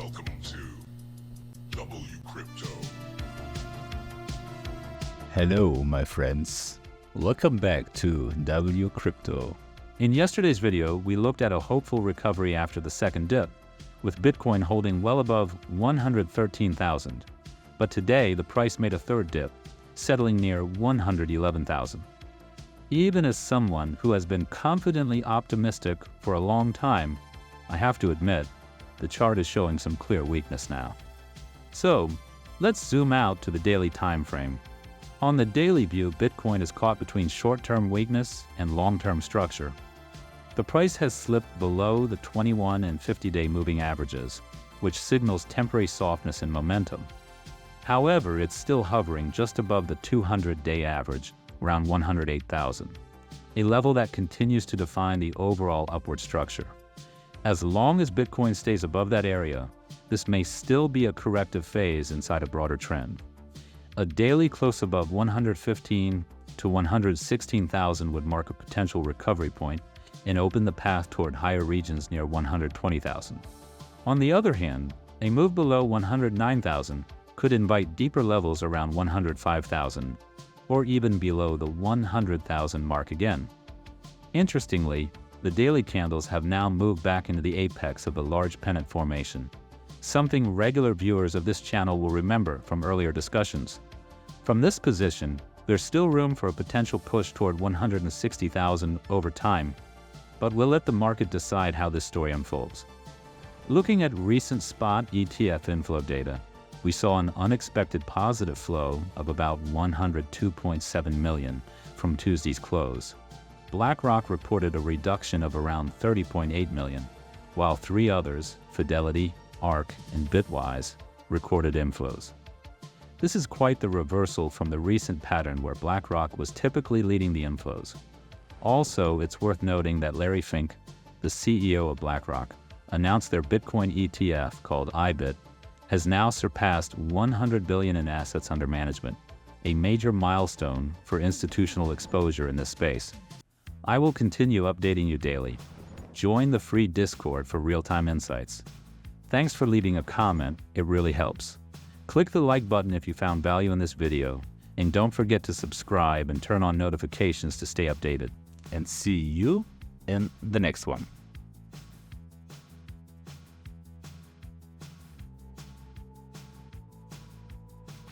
Welcome to WCrypto. Hello, my friends. Welcome back to WCrypto. In yesterday's video, we looked at a hopeful recovery after the second dip, with Bitcoin holding well above 113,000. But today, the price made a third dip, settling near 111,000. Even as someone who has been confidently optimistic for a long time, I have to admit, the chart is showing some clear weakness now. So, let's zoom out to the daily time frame. On the daily view, Bitcoin is caught between short-term weakness and long-term structure. The price has slipped below the 21 and 50-day moving averages, which signals temporary softness and momentum. However, it's still hovering just above the 200-day average, around 108,000, a level that continues to define the overall upward structure. As long as Bitcoin stays above that area, this may still be a corrective phase inside a broader trend. A daily close above 115 to 116,000 would mark a potential recovery point and open the path toward higher regions near 120,000. On the other hand, a move below 109,000 could invite deeper levels around 105,000, or even below the 100,000 mark again. Interestingly, the daily candles have now moved back into the apex of the large pennant formation, something regular viewers of this channel will remember from earlier discussions. From this position, there's still room for a potential push toward 160,000 over time, but we'll let the market decide how this story unfolds. Looking at recent spot ETF inflow data, we saw an unexpected positive flow of about 102.7 million from Tuesday's close. BlackRock reported a reduction of around 30.8 million, while three others, Fidelity, ARK, and Bitwise, recorded inflows. This is quite the reversal from the recent pattern where BlackRock was typically leading the inflows. Also, it's worth noting that Larry Fink, the CEO of BlackRock, announced their Bitcoin ETF called IBIT has now surpassed 100 billion in assets under management, a major milestone for institutional exposure in this space. I will continue updating you daily. Join the free Discord for real-time insights. Thanks for leaving a comment, it really helps. Click the like button if you found value in this video, and don't forget to subscribe and turn on notifications to stay updated. And see you in the next one.